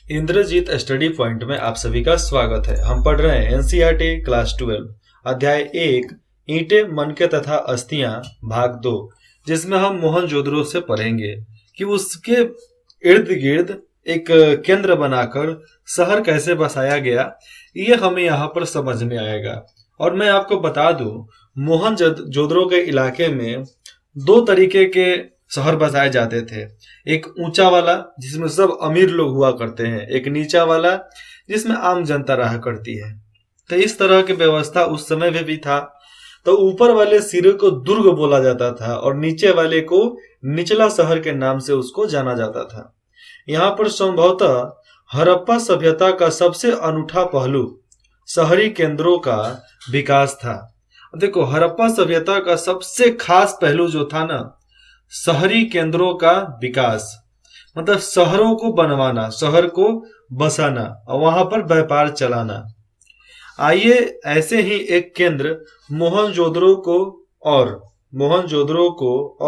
Indrajit study point में आप सभी का स्वागत है। हम पढ़ रहे हैं एनसीईआरटी क्लास 12 अध्याय 1 ईंटें मनके तथा अस्थियां भाग 2, जिसमें हम मोहनजोदड़ो से पढ़ेंगे कि उसके इर्द गिर्द एक केंद्र बनाकर शहर कैसे बसाया गया, ये हमें यहाँ पर समझ में आएगा। और मैं आपको बता दूं, मोहनजोदड़ो के इलाके में दो तरीके के शहर बसाए जाते थे। एक ऊंचा वाला जिसमें सब अमीर लोग हुआ करते हैं, एक नीचा वाला जिसमें आम जनता रहा करती है। तो इस तरह की व्यवस्था उस समय में भी था। तो ऊपर वाले सिरे को दुर्ग बोला जाता था और नीचे वाले को निचला शहर के नाम से उसको जाना जाता था। यहाँ पर संभवतः हड़प्पा सभ्यता का सबसे अनूठा पहलू शहरी केंद्रों का विकास था। देखो, हड़प्पा सभ्यता का सबसे खास पहलू जो था ना, शहरी केंद्रों का विकास, मतलब शहरों को बनवाना, शहर को बसाना और वहां पर व्यापार चलाना। आइए ऐसे ही एक केंद्र मोहनजोदड़ो को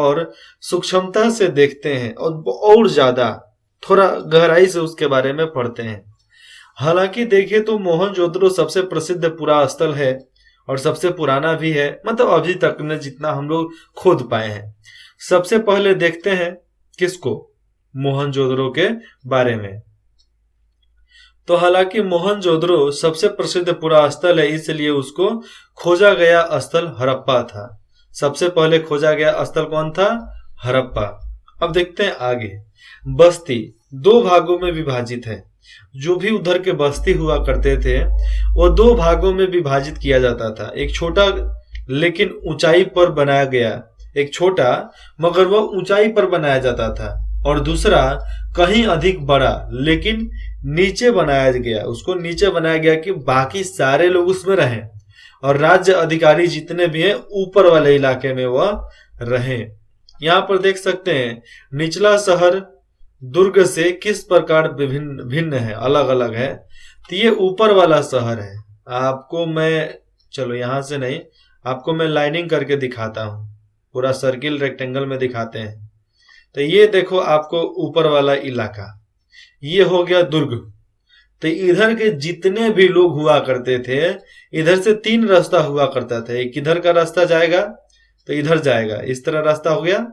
और सूक्ष्मता से देखते हैं और ज्यादा थोड़ा गहराई से उसके बारे में पढ़ते हैं। हालांकि देखें तो मोहनजोदड़ो सबसे प्रसिद्ध पुरास्थल है और सबसे पुराना भी है, मतलब अभी तक में जितना हम लोग खोद पाए हैं। सबसे पहले देखते हैं किसको, मोहनजोदड़ो के बारे में। तो हालांकि मोहनजोदड़ो सबसे प्रसिद्ध पुरास्थल है, इसलिए उसको खोजा गया स्थल हड़प्पा था। सबसे पहले खोजा गया स्थल कौन था? हड़प्पा। अब देखते हैं आगे। बस्ती दो भागों में विभाजित है। जो भी उधर के बस्ती हुआ करते थे वो दो भागों में विभाजित किया जाता था। एक छोटा लेकिन ऊंचाई पर बनाया गया, एक छोटा मगर वह ऊंचाई पर बनाया जाता था, और दूसरा कहीं अधिक बड़ा लेकिन नीचे बनाया गया। उसको नीचे बनाया गया कि बाकी सारे लोग उसमें रहें और राज्य अधिकारी जितने भी हैं ऊपर वाले इलाके में वह रहें। यहाँ पर देख सकते हैं निचला शहर दुर्ग से किस प्रकार भिन्न है, अलग अलग है। तो ये ऊपर वाला शहर है। आपको मैं, चलो यहां से नहीं, आपको मैं लाइनिंग करके दिखाता हूं, पूरा सर्किल रेक्टेंगल में दिखाते हैं। तो ये देखो आपको ऊपर वाला इलाका, ये हो गया दुर्ग। तो इधर के जितने भी लोग हुआ करते थे, इधर से तीन रास्ता हुआ करता था। एक इधर का रास्ता जाएगा तो इधर जाएगा, इस तरह रास्ता हो गया,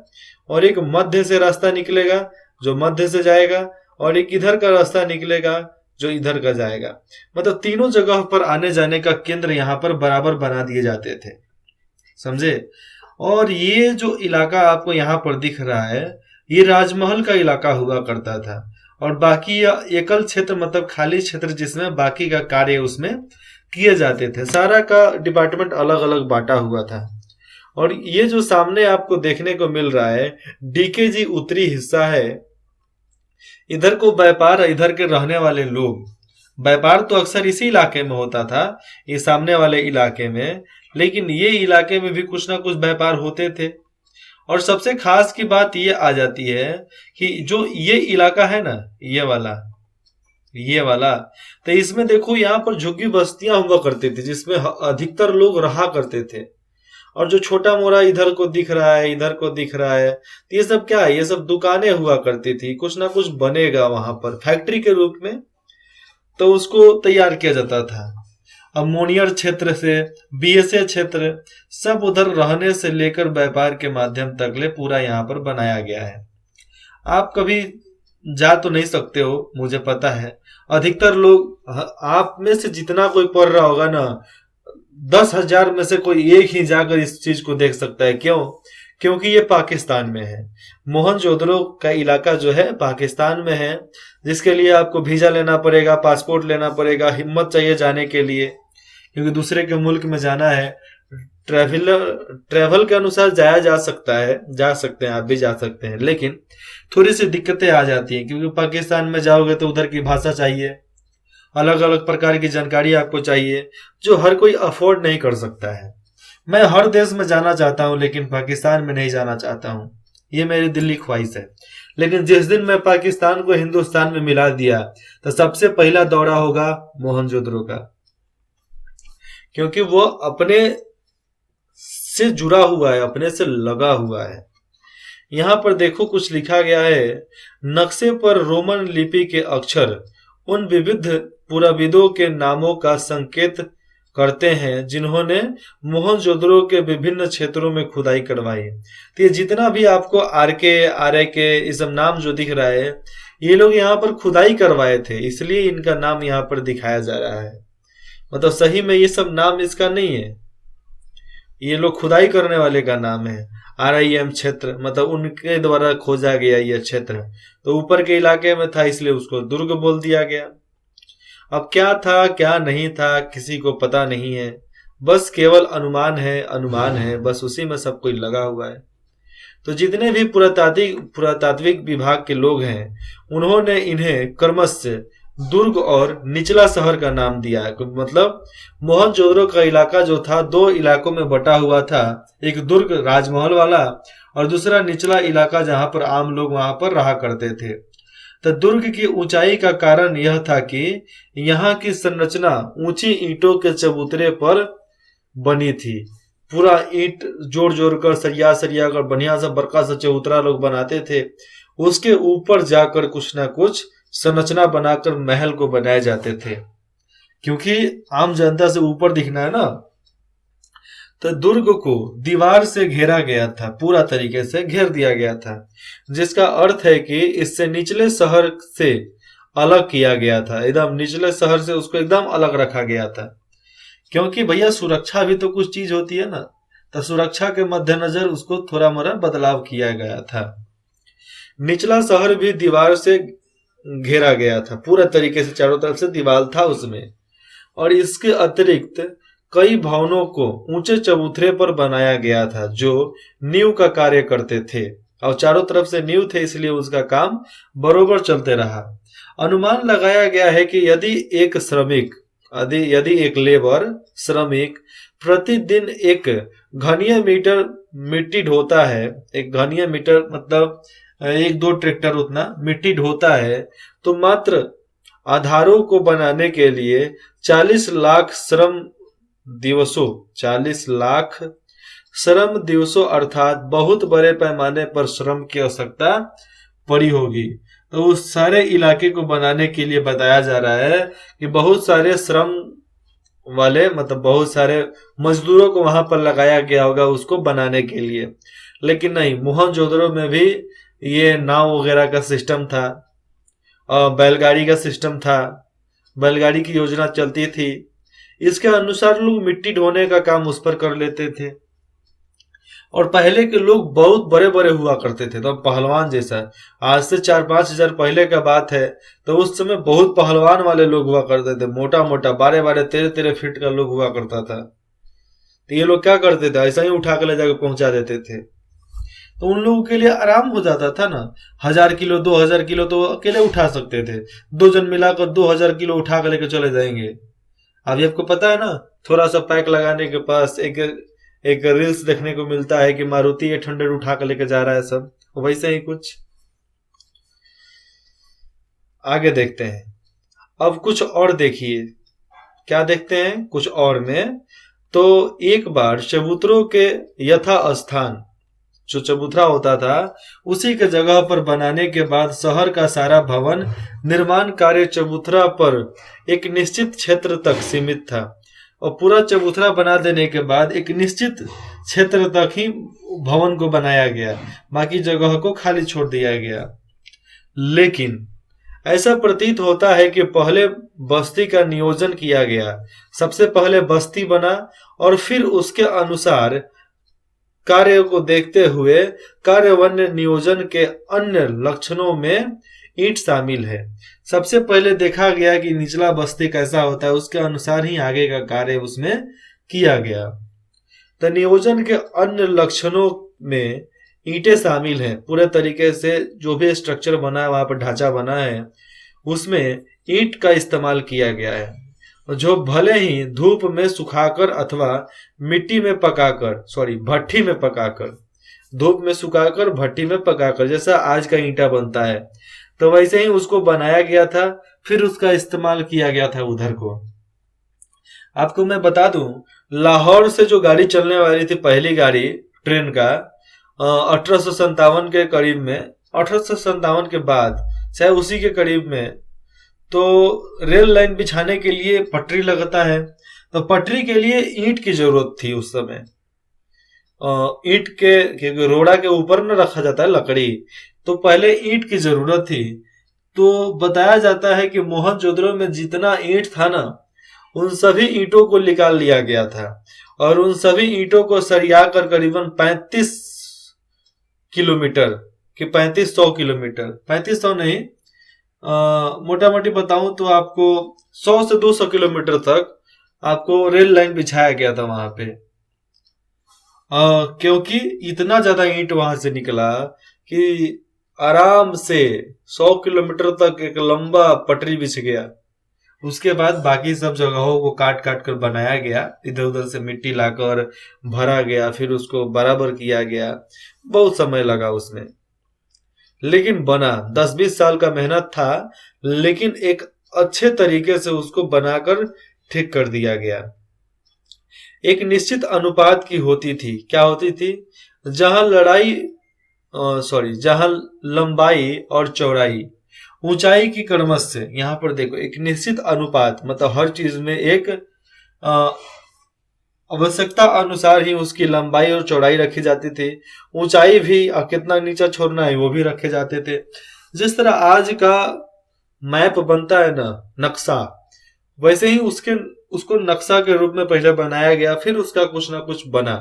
और एक मध्य से रास्ता निकलेगा जो मध्य से जाएगा, और एक इधर का रास्ता निकलेगा जो इधर का जाएगा। मतलब तीनों जगह पर आने जाने का केंद्र यहाँ पर बराबर बना दिए जाते थे, समझे। और ये जो इलाका आपको यहाँ पर दिख रहा है, ये राजमहल का इलाका हुआ करता था, और बाकी एकल क्षेत्र मतलब खाली क्षेत्र जिसमें बाकी का कार्य उसमें किए जाते थे। सारा का डिपार्टमेंट अलग अलग बांटा हुआ था। और ये जो सामने आपको देखने को मिल रहा है डीकेजी उत्तरी हिस्सा है। इधर को व्यापार, इधर के रहने वाले लोग, व्यापार तो अक्सर इसी इलाके में होता था, ये सामने वाले इलाके में, लेकिन ये इलाके में भी कुछ ना कुछ व्यापार होते थे। और सबसे खास की बात ये आ जाती है कि जो ये इलाका है ना, ये वाला, तो इसमें देखो यहाँ पर झुग्गी बस्तियां हुआ करती थी जिसमें अधिकतर लोग रहा करते थे। और जो छोटा मोटा इधर को दिख रहा है, इधर को दिख रहा है, तो ये सब क्या है? ये सब दुकानें हुआ करती थी। कुछ ना कुछ बनेगा वहां पर फैक्ट्री के रूप में, तो उसको तैयार किया जाता था। अमोनियर क्षेत्र से बीएसए क्षेत्र, सब उधर रहने से लेकर व्यापार के माध्यम तक ले पूरा यहाँ पर बनाया गया है। आप कभी जा तो नहीं सकते हो, मुझे पता है। अधिकतर लोग, आप में से जितना कोई पढ़ रहा होगा ना, 10,000 में से कोई एक ही जाकर इस चीज को देख सकता है। क्यों? क्योंकि ये पाकिस्तान में है। मोहनजोदड़ो का इलाका जो है पाकिस्तान में है, जिसके लिए आपको वीजा लेना पड़ेगा, पासपोर्ट लेना पड़ेगा, हिम्मत चाहिए जाने के लिए, क्योंकि दूसरे के मुल्क में जाना है। ट्रेवल के अनुसार जाया जा सकता है, जा सकते हैं, आप भी जा सकते हैं, लेकिन थोड़ी सी दिक्कतें आ जाती हैं, क्योंकि पाकिस्तान में जाओगे तो उधर की भाषा चाहिए, अलग अलग प्रकार की जानकारी आपको चाहिए, जो हर कोई अफोर्ड नहीं कर सकता है। मैं हर देश में जाना चाहता हूं, लेकिन पाकिस्तान में नहीं जाना चाहता हूं। ये मेरी दिल्ली ख्वाहिश है। लेकिन जिस दिन मैं पाकिस्तान को हिंदुस्तान में मिला दिया, तो सबसे पहला दौरा होगा मोहनजोदड़ो का, क्योंकि वो अपने से जुड़ा हुआ है, अपने से लगा हुआ है। यहाँ पर देखो कुछ लिखा गया है, नक्शे पर रोमन लिपि के अक्षर उन विविध पुराविदों के नामों का संकेत करते हैं जिन्होंने मोहनजोदड़ो के विभिन्न क्षेत्रों में खुदाई करवाई। तो ये जितना भी आपको आर के ये सब नाम जो दिख रहा है, ये लोग यहाँ पर खुदाई करवाए थे, इसलिए इनका नाम यहाँ पर दिखाया जा रहा है। मतलब सही में ये सब नाम इसका नहीं है, ये लोग खुदाई करने वाले का नाम है। RIM क्षेत्र मतलब उनके द्वारा खोजा गया यह क्षेत्र, तो ऊपर के इलाके में था इसलिए उसको दुर्ग बोल दिया गया। अब क्या था क्या नहीं था किसी को पता नहीं है, बस केवल अनुमान है, बस उसी में सब कोई लगा हुआ है। तो जितने भी पुरातात्विक विभाग के लोग हैं, उन्होंने इन्हें क्रमशः दुर्ग और निचला शहर का नाम दिया है। मतलब मोहनजोदड़ो का इलाका जो था दो इलाकों में बटा हुआ था, एक दुर्ग राजमहल वाला और दूसरा निचला इलाका जहां पर आम लोग वहां पर रहा करते थे। तो दुर्ग की ऊंचाई का कारण यह था कि यहाँ की संरचना ऊंची ईंटों के चबूतरे पर बनी थी। पूरा ईंट जोड़ जोड़ कर सरिया कर बढ़िया सा बड़का सा चबूतरा लोग बनाते थे, उसके ऊपर जाकर कुछ ना कुछ संरचना बनाकर महल को बनाए जाते थे, क्योंकि आम जनता से ऊपर दिखना है ना। तो दुर्ग को दीवार से घेरा गया था, पूरा तरीके से घेर दिया गया था, जिसका अर्थ है कि इससे निचले शहर से अलग किया गया था, एकदम निचले शहर से उसको एकदम अलग रखा गया था। क्योंकि भैया सुरक्षा भी तो कुछ चीज होती है ना, तो सुरक्षा के मद्देनजर उसको थोड़ा मोड़ा बदलाव किया गया था। निचला शहर भी दीवार से घेरा गया था, पूरा तरीके से चारों तरफ से दीवार था उसमें, और इसके अतिरिक्त कई भवनों को ऊंचे चबूतरे पर बनाया गया था जो नींव का कार्य करते थे, और चारों तरफ से नींव थे इसलिए उसका काम बरोबर चलते रहा। अनुमान लगाया गया है कि यदि एक लेबर श्रमिक प्रतिदिन एक घनीय मीटर मिट्टी ढोता है, एक घनीय मीटर मतलब 1-2 ट्रैक्टर उतना मिट्टी ढोता है, तो मात्र आधारों को बनाने के लिए 40 लाख श्रम दिवसों अर्थात बहुत बड़े पैमाने पर श्रम की आवश्यकता पड़ी होगी। तो उस सारे इलाके को बनाने के लिए बताया जा रहा है कि बहुत सारे श्रम वाले मतलब बहुत सारे मजदूरों को वहां पर लगाया गया होगा उसको बनाने के लिए। लेकिन नहीं, मोहनजोदड़ो में भी ये नाव वगैरह का सिस्टम था, बैलगाड़ी का सिस्टम था, बैलगाड़ी की योजना चलती थी। इसके अनुसार लोग मिट्टी ढोने का काम उस पर कर लेते थे। और पहले के लोग बहुत बड़े बड़े हुआ करते थे, तो पहलवान जैसा। आज से 4-5 हजार पहले का बात है, तो उस समय बहुत पहलवान वाले लोग हुआ करते थे, मोटा मोटा 12-12 13-13 फीट का लोग हुआ करता था। तो ये लोग क्या करते थे, ऐसा ही उठा कर ले जाकर पहुंचा देते थे, तो उन लोगों के लिए आराम हो जाता था ना। 1000 किलो 2000 किलो तो अकेले उठा सकते थे, 2 जन मिलाकर 2000 किलो उठा कर लेकर चले जाएंगे। अभी आपको पता है ना, थोड़ा सा पैक लगाने के पास एक रील्स देखने को मिलता है कि मारुति 800 उठा कर लेकर जा रहा है, सब वैसे ही कुछ। आगे देखते हैं, अब कुछ और देखिए, क्या देखते हैं कुछ और में। तो एक बार चबूतरों के यथा स्थान, जो चबूतरा होता था उसी के जगह पर बनाने के बाद शहर का सारा भवन निर्माण कार्य चबूतरा पर एक निश्चित क्षेत्र तक सीमित था, और पूरा चबूतरा बना देने के बाद एक निश्चित क्षेत्र तक ही भवन को बनाया गया, बाकी जगह को खाली छोड़ दिया गया। लेकिन ऐसा प्रतीत होता है कि पहले बस्ती का नियोजन किया गया, सबसे पहले बस्ती बना और फिर उसके अनुसार कार्य को देखते हुए कार्यवन्य नियोजन के अन्य लक्षणों में ईंट शामिल है। सबसे पहले देखा गया कि निचला बस्ती कैसा होता है, उसके अनुसार ही आगे का कार्य उसमें किया गया। तो नियोजन के अन्य लक्षणों में ईंटें शामिल हैं, पूरे तरीके से जो भी स्ट्रक्चर बना है वहां पर ढांचा बना है उसमें ईंट का इस्तेमाल किया गया है, जो भले ही धूप में सुखाकर अथवा भट्टी में पकाकर धूप में सुखाकर भट्टी में पकाकर जैसा आज का ईंटा बनता है, तो वैसे ही उसको बनाया गया था, फिर उसका इस्तेमाल किया गया था उधर को। आपको मैं बता दूं, लाहौर से जो गाड़ी चलने वाली थी पहली गाड़ी ट्रेन का 1857 के करीब में, 1857 के बाद चाहे उसी के करीब में, तो रेल लाइन बिछाने के लिए पटरी लगता है, तो पटरी के लिए ईंट की जरूरत थी उस समय। ईंट के, क्योंकि रोड़ा के ऊपर न रखा जाता है लकड़ी, तो पहले ईंट की जरूरत थी। तो बताया जाता है कि मोहनजोदड़ो में जितना ईंट था ना, उन सभी ईंटों को निकाल लिया गया था और उन सभी ईंटों को सरिया कर करीबन 35 किलोमीटर कि 3500 किलोमीटर, 3500 नहीं, मोटा मोटी बताऊं तो आपको 100 से 200 किलोमीटर तक आपको रेल लाइन बिछाया गया था वहां पे। क्योंकि इतना ज्यादा ईंट वहां से निकला कि आराम से 100 किलोमीटर तक एक लंबा पटरी बिछ गया। उसके बाद बाकी सब जगहों को काट काट कर बनाया गया, इधर उधर से मिट्टी लाकर भरा गया, फिर उसको बराबर किया गया। बहुत समय लगा उसमें, लेकिन बना। 10-20 साल का मेहनत था, लेकिन एक अच्छे तरीके से उसको बनाकर ठीक कर दिया गया। एक निश्चित अनुपात की होती थी, क्या होती थी, जहां लंबाई और चौड़ाई ऊंचाई की क्रमश से, यहां पर देखो एक निश्चित अनुपात, मतलब हर चीज में एक आवश्यकता अनुसार ही उसकी लंबाई और चौड़ाई रखी जाती थी। ऊंचाई भी कितना नीचा छोड़ना है वो भी रखे जाते थे। जिस तरह आज का मैप बनता है ना, नक्शा, वैसे ही उसको नक्शा के रूप में पहले बनाया गया, फिर उसका कुछ ना कुछ बना,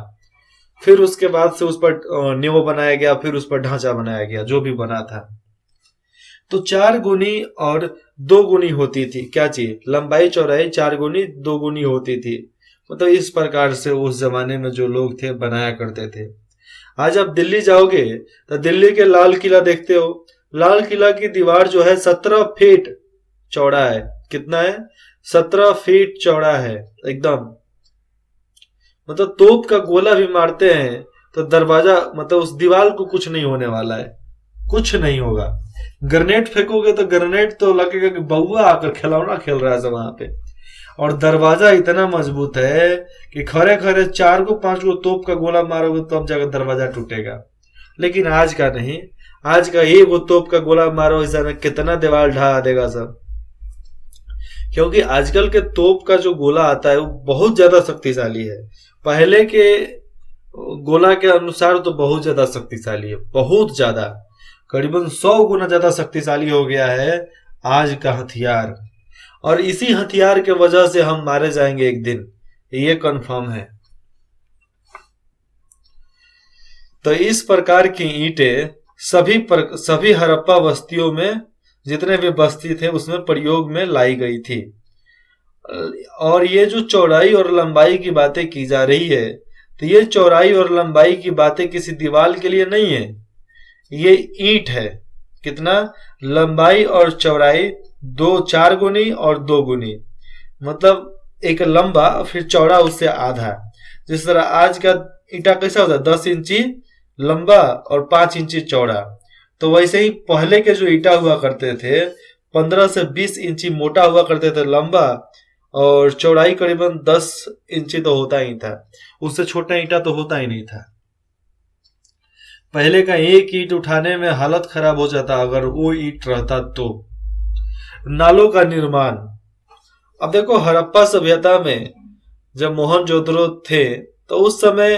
फिर उसके बाद से उस पर नींव बनाया गया, फिर उस पर ढांचा बनाया गया, जो भी बना था। तो 4 गुनी और 2 गुनी होती थी, क्या चीज, लंबाई चौड़ाई 4 गुनी 2 गुनी होती थी। मतलब इस प्रकार से उस जमाने में जो लोग थे बनाया करते थे। आज आप दिल्ली जाओगे तो दिल्ली के लाल किला देखते हो, लाल किला की दीवार जो है 17 फीट चौड़ा है। कितना है, 17 फीट चौड़ा है एकदम। मतलब तोप का गोला भी मारते हैं तो दरवाजा, मतलब उस दीवार को कुछ नहीं होने वाला है, कुछ नहीं होगा। ग्रेनेड फेंकोगे तो ग्रेनेड तो लगेगा कि बउआ आकर खिलौना खेल रहा है वहां पे। और दरवाजा इतना मजबूत है कि खरे खरे 4 को 5 को तोप का गोला मारोगे तो अब जाकर दरवाजा टूटेगा। लेकिन आज का नहीं, आज का एक वो तोप का गोला मारो, ऐसा में कितना दीवार ढहा देगा सब। क्योंकि आजकल के तोप का जो गोला आता है वो बहुत ज्यादा शक्तिशाली है। पहले के गोला के अनुसार तो बहुत ज्यादा शक्तिशाली है, बहुत ज्यादा, करीबन 100 गुना ज्यादा शक्तिशाली हो गया है आज का हथियार। और इसी हथियार के वजह से हम मारे जाएंगे एक दिन, ये कंफर्म है। तो इस प्रकार की ईंटें सभी हड़प्पा बस्तियों में, जितने भी बस्ती थे उसमें प्रयोग में लाई गई थी। और ये जो चौड़ाई और लंबाई की बातें की जा रही है, तो ये चौड़ाई और लंबाई की बातें किसी दीवार के लिए नहीं है, ये ईंट है। कितना, लंबाई और चौड़ाई 4 गुनी और 2 गुनी, मतलब एक लंबा फिर चौड़ा उससे आधा। जिस तरह आज का ईंटा कैसा होता है, 10 इंची लंबा और 5 इंची चौड़ा, तो वैसे ही पहले के जो ईंटा हुआ करते थे 15 से 20 इंची मोटा हुआ करते थे लंबा, और चौड़ाई करीबन 10 इंची तो होता ही था, उससे छोटा ईंटा तो होता ही नहीं था। पहले का एक ईंट उठाने में हालत खराब हो जाता अगर वो ईंट रहता तो। नालों का निर्माण, अब देखो हड़प्पा सभ्यता में जब मोहनजोदड़ो थे तो उस समय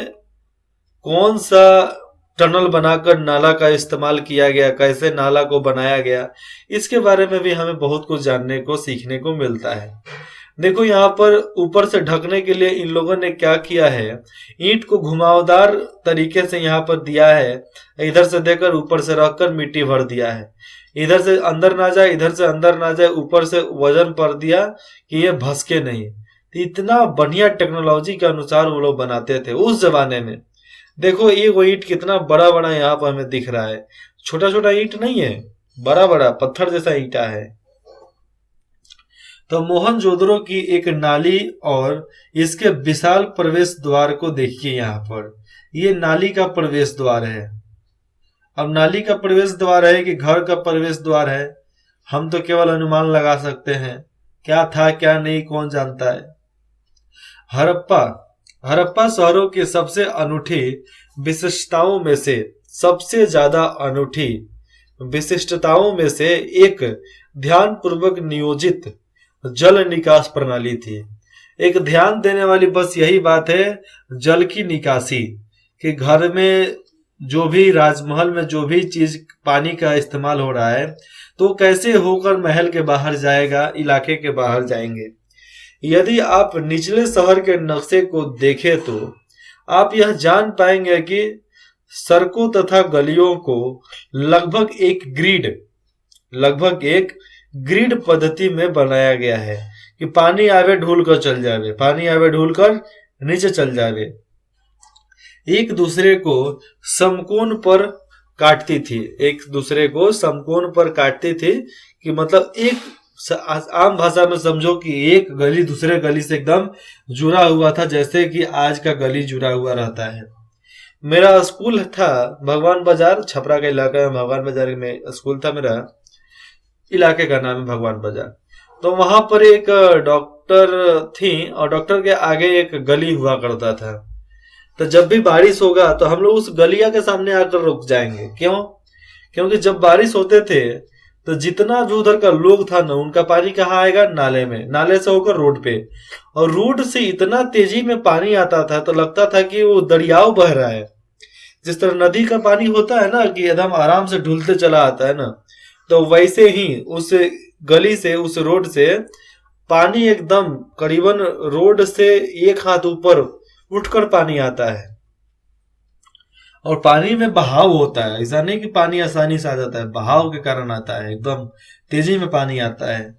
कौन सा टनल बनाकर नाला का इस्तेमाल किया गया, कैसे नाला को बनाया गया, इसके बारे में भी हमें बहुत कुछ जानने को सीखने को मिलता है। देखो यहाँ पर ऊपर से ढकने के लिए इन लोगों ने क्या किया है, ईंट को घुमावदार तरीके से यहाँ पर दिया है, इधर से देकर ऊपर से रखकर मिट्टी भर दिया है, इधर से अंदर ना जाए इधर से अंदर ना जाए, ऊपर से वजन पर दिया कि ये भसके नहीं। तो इतना बढ़िया टेक्नोलॉजी के अनुसार वो लोग बनाते थे उस जमाने में। देखो ये वो ईंट कितना बड़ा बड़ा यहाँ पर हमें दिख रहा है, छोटा छोटा ईंट नहीं है, बड़ा बड़ा पत्थर जैसा ईंटा है। तो मोहनजोदड़ो की एक नाली और इसके विशाल प्रवेश द्वार को देखिए, यहाँ पर ये नाली का प्रवेश द्वार है। अब नाली का प्रवेश द्वार है कि घर का प्रवेश द्वार है, हम तो केवल अनुमान लगा सकते हैं, क्या था क्या नहीं कौन जानता है। हड़प्पा शहरों की सबसे अनूठी विशिष्टताओं में से, सबसे ज्यादा अनूठी विशिष्टताओं में से एक ध्यान पूर्वक नियोजित जल निकास प्रणाली थी। एक ध्यान देने वाली बस यही बात है, जल की निकासी, कि घर में जो भी, राजमहल में जो भी चीज पानी का इस्तेमाल हो रहा है तो कैसे होकर महल के बाहर जाएगा, इलाके के बाहर जाएंगे। यदि आप निचले शहर के नक्शे को देखें तो आप यह जान पाएंगे कि सड़कों तथा गलियों को लगभग एक ग्रिड पद्धति में बनाया गया है कि पानी आवे ढूल कर चल जावे, पानी आवे ढूल कर नीचे चल जावे। एक दूसरे को समकोण पर काटती थी, एक दूसरे को समकोण पर काटती थी, कि मतलब एक आम भाषा में समझो कि एक गली दूसरे गली से एकदम जुड़ा हुआ था, जैसे कि आज का गली जुड़ा हुआ रहता है। मेरा स्कूल था भगवान बाजार, छपरा का इलाका में भगवान बाजार में स्कूल था मेरा, इलाके का नाम है भगवान बाजार। तो वहां पर एक डॉक्टर थी और डॉक्टर के आगे एक गली हुआ करता था। तो जब भी बारिश होगा तो हम लोग उस गलिया के सामने आकर रुक जाएंगे। क्यों? क्योंकि जब बारिश होते थे तो जितना भी उधर का लोग था ना, उनका पानी कहाँ आएगा? नाले में, नाले से होकर रोड पे, और रोड से इतना तेजी में पानी आता था तो लगता था कि वो दरियाव बह रहा है। जिस तरह नदी का पानी होता है ना कि एकदम आराम से ढुलते चला आता है ना, तो वैसे ही उस गली से, उस रोड से पानी एकदम करीबन रोड से एक हाथ ऊपर उठकर पानी आता है। और पानी में बहाव होता है, ऐसा नहीं कि पानी आसानी से आ जाता है, बहाव के कारण आता है, एकदम तेजी में पानी आता है।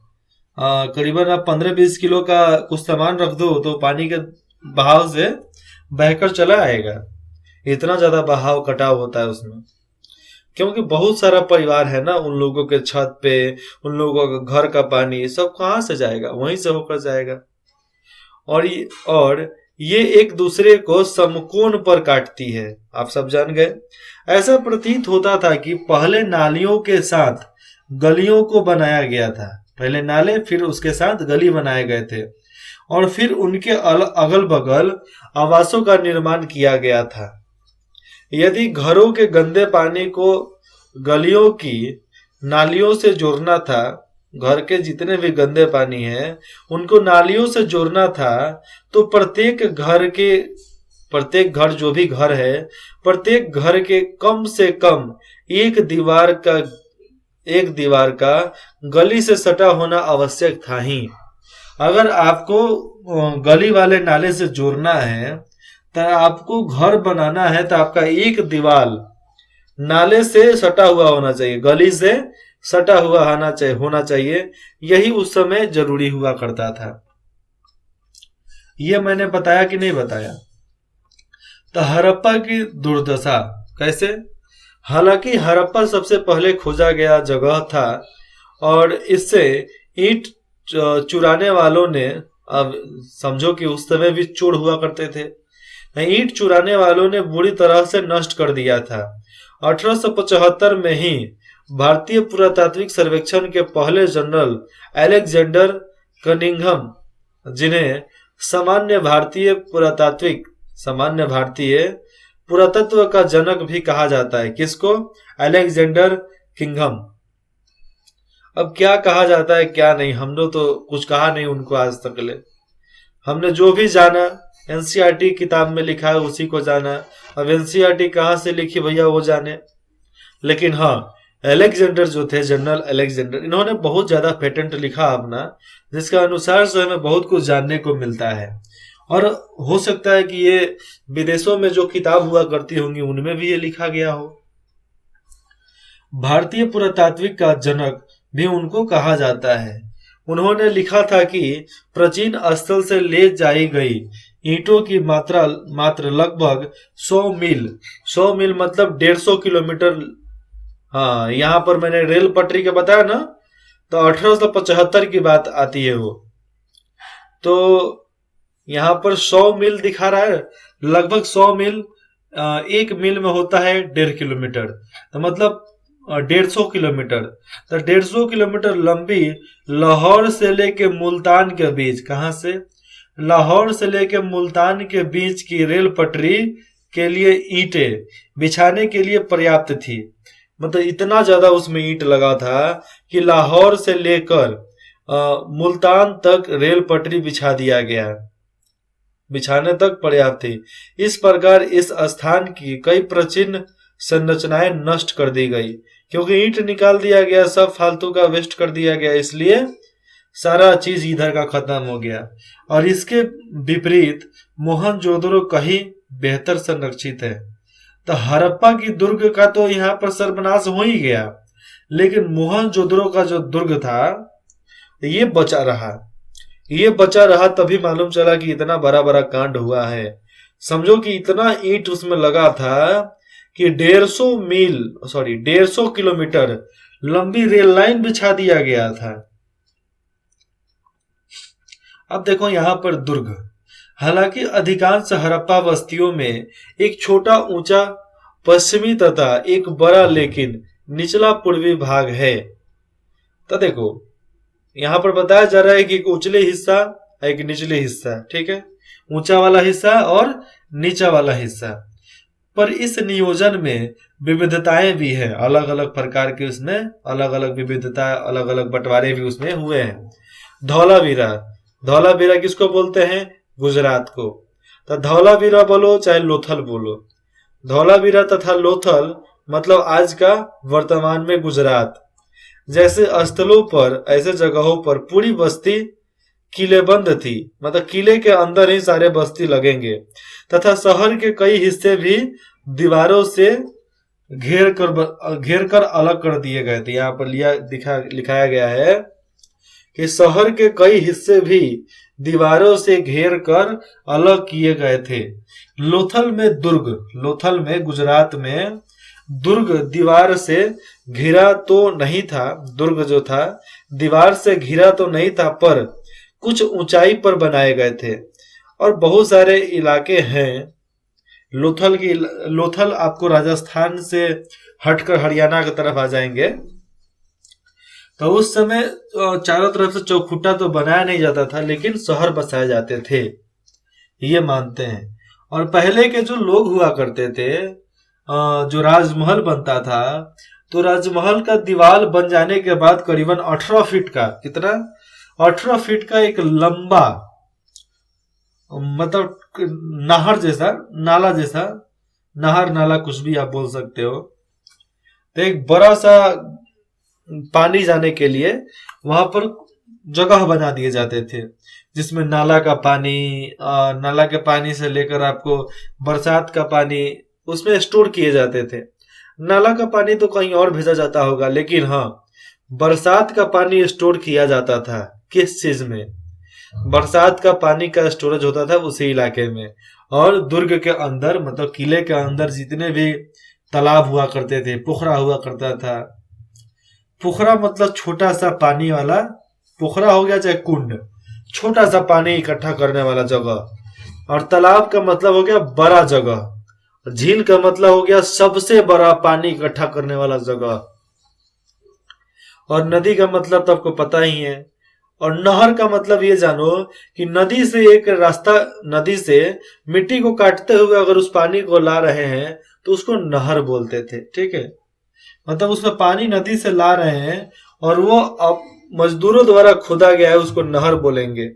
करीबन आप 15-20 किलो का कुछ सामान रख दो तो पानी के बहाव से बहकर चला आएगा, इतना ज्यादा बहाव कटाव होता है उसमें। क्योंकि बहुत सारा परिवार है ना, उन लोगों के छत पे, उन लोगों के घर का पानी सब कहाँ से जाएगा? वहीं से होकर जाएगा। और ये एक दूसरे को समकोण पर काटती है, आप सब जान गए। ऐसा प्रतीत होता था कि पहले नालियों के साथ गलियों को बनाया गया था, पहले नाले फिर उसके साथ गली बनाए गए थे, और फिर उनके अगल बगल आवासों का निर्माण किया गया था। यदि घरों के गंदे पानी को गलियों की नालियों से जोड़ना था, घर के जितने भी गंदे पानी है उनको नालियों से जोड़ना था, तो प्रत्येक घर जो भी घर है, प्रत्येक घर के कम से कम एक दीवार का गली से सटा होना आवश्यक था ही। अगर आपको गली वाले नाले से जोड़ना है तो आपको घर बनाना है तो आपका एक दीवार नाले से सटा हुआ होना चाहिए, गली से सटा हुआ होना चाहिए। यही उस समय जरूरी हुआ करता था। ये मैंने बताया कि नहीं बताया? तो हड़प्पा की दुर्दशा कैसे? हालांकि हड़प्पा सबसे पहले खोजा गया जगह था और इससे ईंट चुराने वालों ने, अब समझो कि उस समय भी चोर हुआ करते थे, ईंट चुराने वालों ने बुरी तरह से नष्ट कर दिया था। 1875 में ही भारतीय पुरातात्विक सर्वेक्षण के पहले जनरल अलेक्जेंडर कनिंघम, जिन्हें सामान्य भारतीय पुरातत्व का जनक भी कहा जाता है। किसको? अलेक्जेंडर किंघम। अब क्या कहा जाता है क्या नहीं, हम लोग तो कुछ कहा नहीं उनको आज तक ले। हमने जो भी जाना एनसीईआरटी किताब में लिखा है उसी को जाना। अब एनसीईआरटी कहाँ से लिखी भैया वो जाने। लेकिन हाँ, अलेक्जेंडर जो थे, जनरल अलेक्जेंडर, इन्होंने बहुत ज्यादा पेटेंट लिखा अपना, जिसका अनुसार से हमें बहुत कुछ जानने को मिलता है। और हो सकता है कि ये विदेशों में जो किताब हुआ करती होंगी उनमें भी ये लिखा गया हो। भारतीय पुरातात्विक का जनक भी उनको कहा जाता है। उन्होंने लिखा था कि प्राचीन स्थल से ले जाई गई ईंटों की मात्र लगभग 100 मील मतलब 150 किलोमीटर। हाँ, यहाँ पर मैंने रेल पटरी के बताया ना, तो 1875 की बात आती है वो। तो यहाँ पर 100 मील दिखा रहा है, लगभग 100 मील। एक मील में होता है 1.5 किलोमीटर, तो मतलब 150 किलोमीटर। तो 150 किलोमीटर लंबी लाहौर से लेके मुल्तान के बीच, कहाँ से? लाहौर से लेके मुल्तान के बीच की रेल पटरी के लिए ईंटें बिछाने के लिए पर्याप्त थी। मतलब इतना ज्यादा उसमें ईंट लगा था कि लाहौर से लेकर मुल्तान तक रेल पटरी बिछा दिया गया, बिछाने तक पर्याप्त थी। इस प्रकार इस स्थान की कई प्राचीन संरचनाएं नष्ट कर दी गई, क्योंकि ईंट निकाल दिया गया, सब फालतू का वेस्ट कर दिया गया, इसलिए सारा चीज इधर का खत्म हो गया। और इसके विपरीत मोहनजोदड़ो कहीं बेहतर संरक्षित है। तो हड़प्पा की दुर्ग का तो यहाँ पर सर्वनाश हो ही गया, लेकिन मोहनजोदड़ो का जो दुर्ग था ये बचा रहा। ये बचा रहा तभी मालूम चला कि इतना बड़ा बड़ा कांड हुआ है। समझो कि इतना ईंट उसमें लगा था कि 150 किलोमीटर लंबी रेल लाइन बिछा दिया गया था। अब देखो यहाँ पर दुर्ग, हालांकि अधिकांश हड़प्पा बस्तियों में एक छोटा ऊंचा पश्चिमी तथा एक बड़ा लेकिन निचला पूर्वी भाग है। तो देखो यहाँ पर बताया जा रहा है कि एक उचले हिस्सा, एक निचले हिस्सा, ठीक है, ऊंचा वाला हिस्सा और नीचा वाला हिस्सा। पर इस नियोजन में विविधताएं भी है, अलग अलग प्रकार के उसमें अलग अलग विविधता, अलग अलग बंटवारे भी उसमें हुए हैं। धौलावीरा, धौलावीरा किसको बोलते हैं? गुजरात को। तो धौलावीरा बोलो चाहे लोथल बोलो, धौलावीरा तथा लोथल मतलब आज का वर्तमान में गुजरात। जैसे स्थलों पर, ऐसे जगहों पर पूरी बस्ती किलेबंद थी, मतलब किले के अंदर ही सारे बस्ती लगेंगे, तथा शहर के कई हिस्से भी दीवारों से घेर कर अलग कर दिए गए थे। यहाँ पर लिखाया गया है कि शहर के कई हिस्से भी दीवारों से घेर कर अलग किए गए थे। लोथल में दुर्ग, लोथल में गुजरात में दुर्ग दीवार से घिरा तो नहीं था, दुर्ग जो था दीवार से घिरा तो नहीं था, पर कुछ ऊंचाई पर बनाए गए थे। और बहुत सारे इलाके हैं लोथल आपको राजस्थान से हटकर हरियाणा की तरफ आ जाएंगे, तो उस समय चारों तरफ से चौखुटा तो बनाया नहीं जाता था, लेकिन शहर बसाए जाते थे, ये मानते हैं। और पहले के जो लोग हुआ करते थे, जो राजमहल बनता था, तो राजमहल का दीवार बन जाने के बाद करीबन 18 फीट का, कितना 18 फीट का एक लंबा, मतलब नहर जैसा, नाला जैसा, नहर नाला कुछ भी आप बोल सकते हो, तो एक बड़ा सा पानी जाने के लिए वहां पर जगह बना दिए जाते थे, जिसमें नाला के पानी से लेकर आपको बरसात का पानी उसमें स्टोर किए जाते थे। नाला का पानी तो कहीं और भेजा जाता होगा, लेकिन हाँ, बरसात का पानी स्टोर किया जाता था। किस चीज में? बरसात का पानी का स्टोरेज होता था उसी इलाके में। और दुर्ग के अंदर, मतलब किले के अंदर जितने भी तालाब हुआ करते थे, पोखरा हुआ करता था। पोखरा मतलब छोटा सा पानी वाला, पोखरा हो गया चाहे कुंड, छोटा सा पानी इकट्ठा करने वाला जगह। और तालाब का मतलब हो गया बड़ा जगह, झील का मतलब हो गया सबसे बड़ा पानी इकट्ठा करने वाला जगह, और नदी का मतलब तो आपको पता ही है। और नहर का मतलब ये जानो कि नदी से एक रास्ता, नदी से मिट्टी को काटते हुए अगर उस पानी को ला रहे हैं तो उसको नहर बोलते थे, ठीक है। मतलब उसमें पानी नदी से ला रहे हैं और वो अब मजदूरों द्वारा खोदा गया है, उसको नहर बोलेंगे।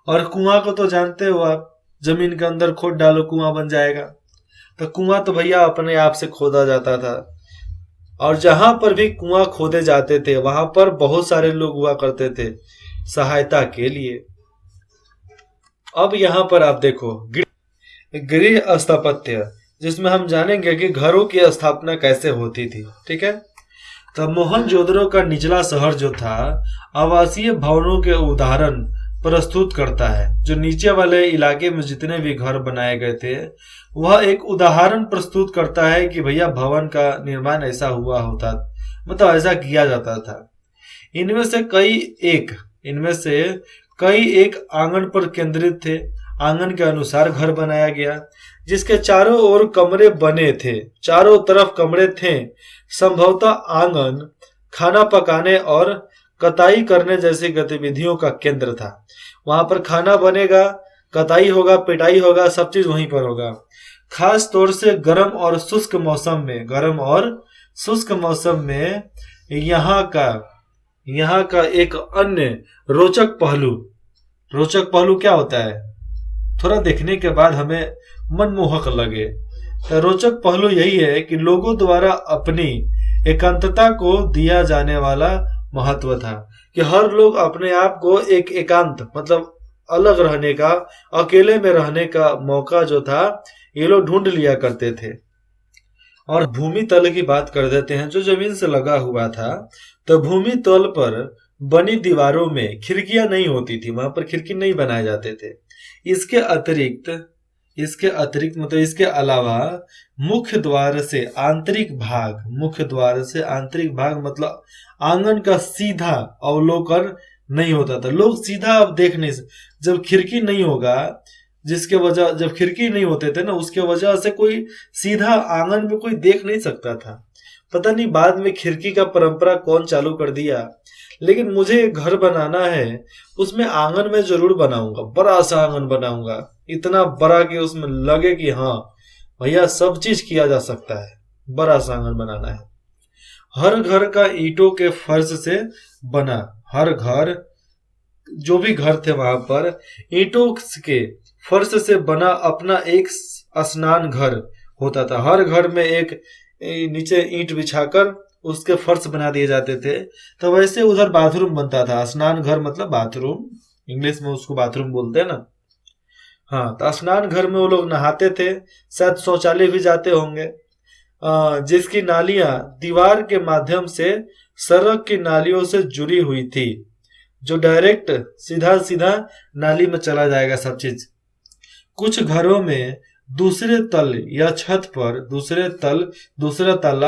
और कुआं को तो जानते हो आप, जमीन के अंदर खोद डालो कुआं बन जाएगा। तो कुआं तो भैया अपने आप से खोदा जाता था, और जहां पर भी कुआं खोदे जाते थे वहां पर बहुत सारे लोग हुआ करते थे सहायता के लिए। अब यहां पर आप देखो गृह स्थापत्य, जिसमें हम जानेंगे कि घरों की स्थापना कैसे होती थी, ठीक है। तो मोहनजोदड़ो का निचला शहर जो था आवासीय भवनों के उदाहरण प्रस्तुत करता है। जो नीचे वाले इलाके में जितने भी घर बनाए गए थे वह एक उदाहरण प्रस्तुत करता है कि भैया भवन का निर्माण ऐसा हुआ होता, मतलब ऐसा किया जाता था। इनमें से कई एक आंगन पर केंद्रित थे। आंगन के अनुसार घर बनाया गया, जिसके चारों ओर कमरे बने थे, चारों तरफ कमरे थे। संभवतः आंगन खाना पकाने और कताई करने जैसी गतिविधियों का केंद्र था। वहां पर खाना बनेगा, कताई होगा, पिटाई होगा, सब चीज वहीं पर होगा। खास तौर से गर्म और शुष्क मौसम में, गर्म और शुष्क मौसम में यहाँ का एक अन्य रोचक पहलू क्या होता है, थोड़ा देखने के बाद हमें मनमोहक लगे। तो रोचक पहलू यही है कि लोगों द्वारा अपनी एकांतता को दिया जाने वाला महत्व था, कि हर लोग अपने आप को एक एकांत मतलब अलग रहने का, अकेले में रहने का मौका जो था ये लोग ढूंढ लिया करते थे। और भूमि तल की बात कर देते हैं, जो जमीन से लगा हुआ था। तो भूमि तल पर बनी दीवारों में खिड़कियां नहीं होती थी, वहां पर खिड़की नहीं बनाए जाते थे। इसके अतिरिक्त मतलब इसके अलावा मुख्य द्वार से आंतरिक भाग मतलब आंगन का सीधा अवलोकन नहीं होता था। लोग सीधा अब देख नहीं, जब खिड़की नहीं होगा, जब खिड़की नहीं होते थे ना, उसके वजह से कोई सीधा आंगन में कोई देख नहीं सकता था। पता नहीं बाद में खिड़की का परंपरा कौन चालू कर दिया, लेकिन मुझे एक घर बनाना है, उसमें आंगन में जरूर बनाऊंगा, बड़ा सा आंगन बनाऊंगा, इतना बड़ा कि उसमें लगे कि हाँ भैया सब चीज किया जा सकता है। बड़ा सा आंगन बनाना है। हर घर का ईंटों के फर्श से बना, हर घर, जो भी घर थे वहां पर ईंटों के फर्श से बना अपना एक स्नान घर होता था। हर घर में एक नीचे ईंट बिछाकर उसके फर्श बना दिए जाते थे। तो वैसे उधर बाथरूम बनता था। स्नान घर मतलब बाथरूम, इंग्लिश में उसको बाथरूम बोलते हैं ना। हाँ, तो स्नान घर में वो लोग नहाते थे, शायद शौचालय भी जाते होंगे, जिसकी नालियां दीवार के माध्यम से सड़क की नालियों से जुड़ी हुई थी, जो डायरेक्ट सीधा नाली में चला जाएगा सब चीज। कुछ घरों में दूसरा तल्ला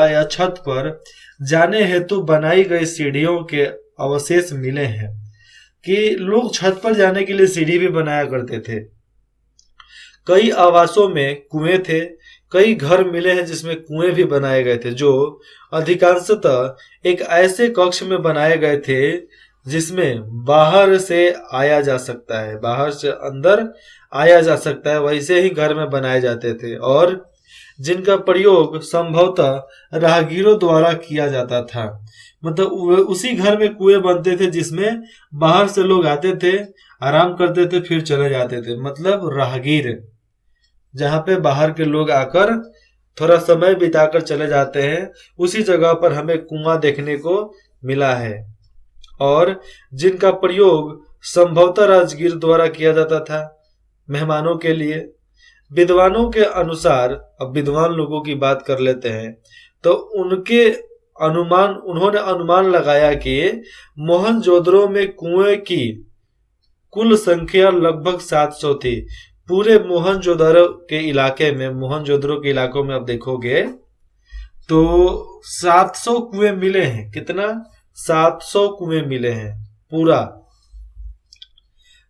या छत पर जाने हेतु बनाई गई सीढ़ियों के अवशेष मिले हैं, कि लोग छत पर जाने के लिए सीढ़ी भी बनाया करते थे। कई आवासों में कुएं थे, कई घर मिले हैं जिसमें कुएं भी बनाए गए थे, जो अधिकांशतः एक ऐसे कक्ष में बनाए गए थे जिसमें बाहर से आया जा सकता है, बाहर से अंदर आया जा सकता है, वैसे ही घर में बनाए जाते थे, और जिनका प्रयोग संभवतः राहगीरों द्वारा किया जाता था। मतलब उसी घर में कुएं बनते थे जिसमें बाहर से लोग आते थे, आराम करते थे, फिर चले जाते थे। मतलब राहगीर, जहाँ पे बाहर के लोग आकर थोड़ा समय बिताकर चले जाते हैं, उसी जगह पर हमें कुआं देखने को मिला है, और जिनका प्रयोग संभवतः राजगीर द्वारा किया जाता था मेहमानों के लिए। विद्वानों के अनुसार, अब विद्वान लोगों की बात कर लेते हैं, तो उन्होंने अनुमान लगाया कि मोहनजोदड़ो में कुएं की कुल संख्या लगभग 700 थी। पूरे मोहनजोदड़ो के इलाकों में अब देखोगे तो 700 कुएं मिले हैं। कितना? 700 कुएं मिले हैं पूरा।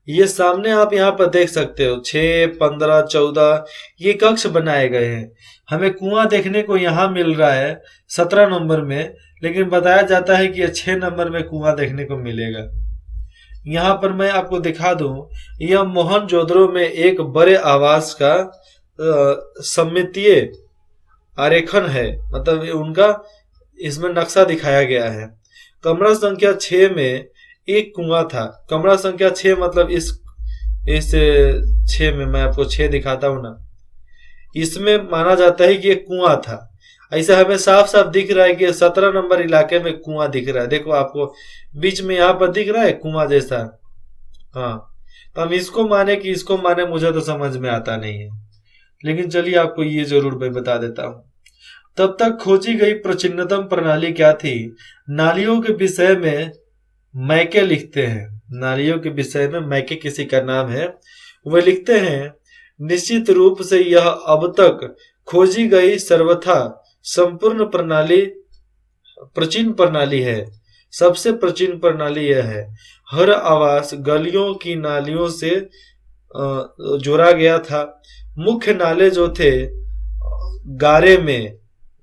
ये सामने आप यहाँ पर देख सकते हो, 6, 15, 14 ये कक्ष बनाए गए हैं। हमें कुआं देखने को यहाँ मिल रहा है 17 नंबर में, लेकिन बताया जाता है कि 6 नंबर में कुआं देखने को मिलेगा। यहाँ पर मैं आपको दिखा दूं, यह मोहनजोदड़ो में एक बड़े आवास का सममितीय आरेखन है, मतलब उनका इसमें नक्शा दिखाया गया है। कमरा संख्या 6 में एक कुआं था। कमरा संख्या 6 मतलब इस 6 में मैं आपको 6 दिखाता हूं ना, इसमें माना जाता है कि एक कुआं था। ऐसा हमें साफ साफ दिख रहा है कि 17 नंबर इलाके में कुआं दिख रहा है। देखो आपको बीच में यहाँ पर दिख रहा है कुआं जैसा। हाँ, तो हम इसको माने कि इसको माने, मुझे तो समझ में आता नहीं है, लेकिन चलिए आपको ये जरूर मैं बता देता हूँ। तब तक खोजी गई प्राचीनतम प्रणाली क्या थी? नालियों के विषय में मैके लिखते हैं। नालियों के विषय में मैके किसी का नाम है, वे लिखते हैं, निश्चित रूप से यह अब तक खोजी गई सर्वथा संपूर्ण प्रणाली प्राचीन प्रणाली है। सबसे प्राचीन प्रणाली यह है। हर आवास गलियों की नालियों से जोड़ा गया था। मुख्य नाले जो थे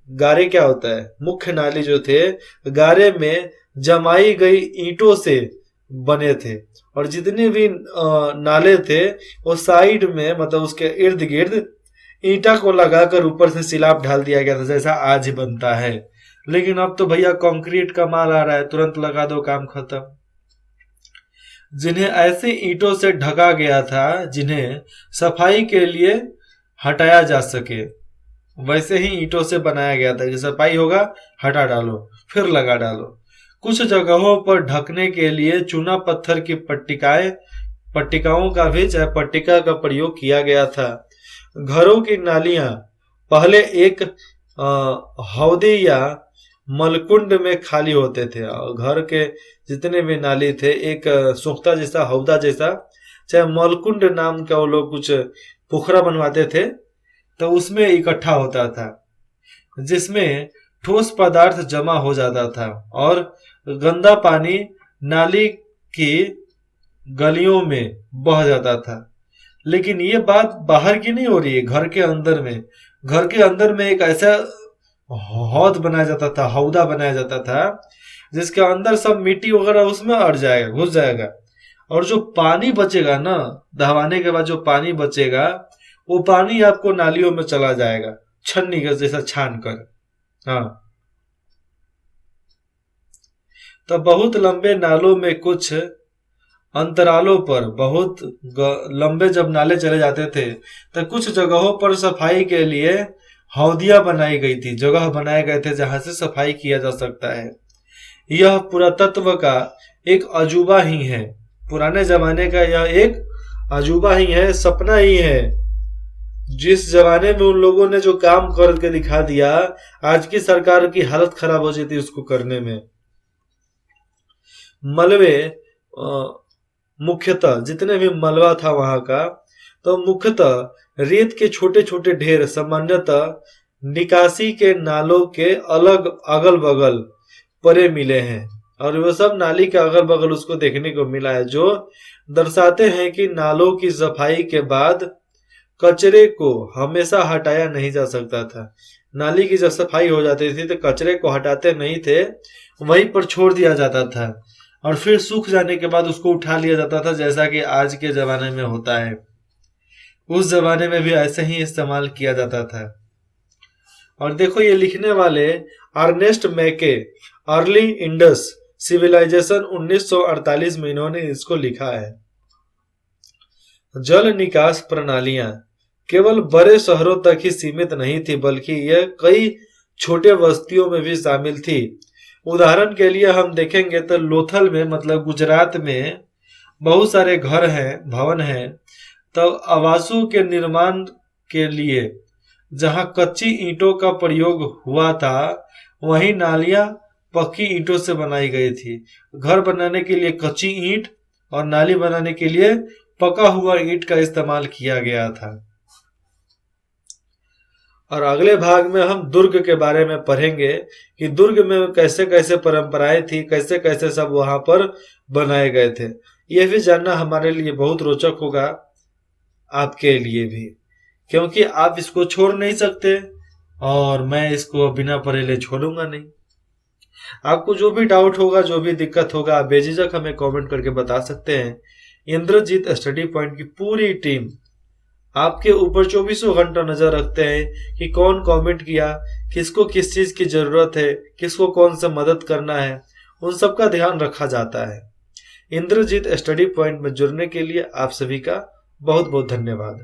गारे क्या होता है? मुख्य नाले जो थे गारे में जमाई गई ईंटों से बने थे, और जितने भी नाले थे वो साइड में, मतलब उसके इर्द गिर्द ईंटा को लगाकर ऊपर से सिलाब ढाल दिया गया था, जैसा आज बनता है। लेकिन अब तो भैया कंक्रीट का माल आ रहा है, तुरंत लगा दो, काम खत्म। जिन्हें ऐसे ईंटों से ढका गया था जिन्हें सफाई के लिए हटाया जा सके, वैसे ही ईंटों से बनाया गया था कि सफाई होगा, हटा डालो, फिर लगा डालो। कुछ जगहों पर ढकने के लिए चूना पत्थर की पट्टिकाओं का भी, चाहे पट्टिका का प्रयोग किया गया था। घरों की नालियां पहले एक हौदी या मलकुंड में खाली होते थे, और घर के जितने भी नाली थे एक सोख्ता जैसा, हौदा जैसा, चाहे मलकुंड नाम का वो लोग कुछ पोखरा बनवाते थे, तो उसमें इकट्ठा होता था, जिसमें ठोस पदार्थ जमा हो जाता था और गंदा पानी नाली की गलियों में बह जाता था। लेकिन ये बात बाहर की नहीं हो रही है, घर के अंदर में एक ऐसा हौद बनाया जाता था, हौदा बनाया जाता था, जिसके अंदर सब मिट्टी वगैरह उसमें अड़ जाएगा, घुस जाएगा, और जो पानी बचेगा ना, दहवाने के बाद जो पानी बचेगा, वो पानी आपको नालियों में चला जाएगा, छन्नी का जैसा छान कर। हाँ, तो बहुत लंबे नालों में कुछ अंतरालों पर, बहुत लंबे जब नाले चले जाते थे, तो कुछ जगहों पर सफाई के लिए हौदियां बनाई गई थी, जगह बनाए गए थे जहां से सफाई किया जा सकता है। यह पुरातत्व का एक अजूबा ही है, पुराने जमाने का यह एक अजूबा ही है, सपना ही है। जिस जमाने में उन लोगों ने जो काम करके दिखा दिया, आज की सरकार की हालत खराब हो जाती उसको करने में। मलबे मुख्यतः जितने भी मलबा था वहां का, तो मुख्यतः रेत के छोटे छोटे ढेर सामान्यतः निकासी के नालों के अलग अगल बगल परे मिले हैं, और वो सब नाली के अगल बगल उसको देखने को मिला है, जो दर्शाते हैं कि नालों की सफाई के बाद कचरे को हमेशा हटाया नहीं जा सकता था। नाली की जब सफाई हो जाती थी तो कचरे को हटाते नहीं थे, वहीं पर छोड़ दिया जाता था, और फिर सूख जाने के बाद उसको उठा लिया जाता था, जैसा कि आज के जमाने में होता है। उस जमाने में भी ऐसे ही इस्तेमाल किया जाता था। और देखो, ये लिखने वाले अर्नेस्ट मैके, अर्ली इंडस सिविलाइजेशन 1948 में इन्होंने इसको लिखा है। जल निकास प्रणालियां केवल बड़े शहरों तक ही सीमित नहीं थी, बल्कि यह कई छोटे बस्तियों में भी शामिल थी। उदाहरण के लिए हम देखेंगे तो लोथल में, मतलब गुजरात में, बहुत सारे घर हैं, भवन हैं। तो आवासों के निर्माण के लिए जहां कच्ची ईंटों का प्रयोग हुआ था, वहीं नालियां पक्की ईंटों से बनाई गई थी। घर बनाने के लिए कच्ची ईंट और नाली बनाने के लिए पका हुआ ईंट का इस्तेमाल किया गया था। और अगले भाग में हम दुर्ग के बारे में पढ़ेंगे कि दुर्ग में कैसे कैसे परंपराएं थी, कैसे कैसे सब वहां पर बनाए गए थे। यह भी जानना हमारे लिए बहुत रोचक होगा, आपके लिए भी, क्योंकि आप इसको छोड़ नहीं सकते और मैं इसको बिना पढ़े ले छोड़ूंगा नहीं। आपको जो भी डाउट होगा, जो भी दिक्कत होगा, आप बेझिझक हमें कमेंट करके बता सकते हैं। इंद्रजीत स्टडी पॉइंट की पूरी टीम आपके ऊपर 24 घंटा नजर रखते हैं कि कौन कमेंट किया, किसको किस चीज की जरूरत है, किसको कौन सा मदद करना है, उन सब का ध्यान रखा जाता है। इंद्रजीत स्टडी पॉइंट में जुड़ने के लिए आप सभी का बहुत बहुत धन्यवाद।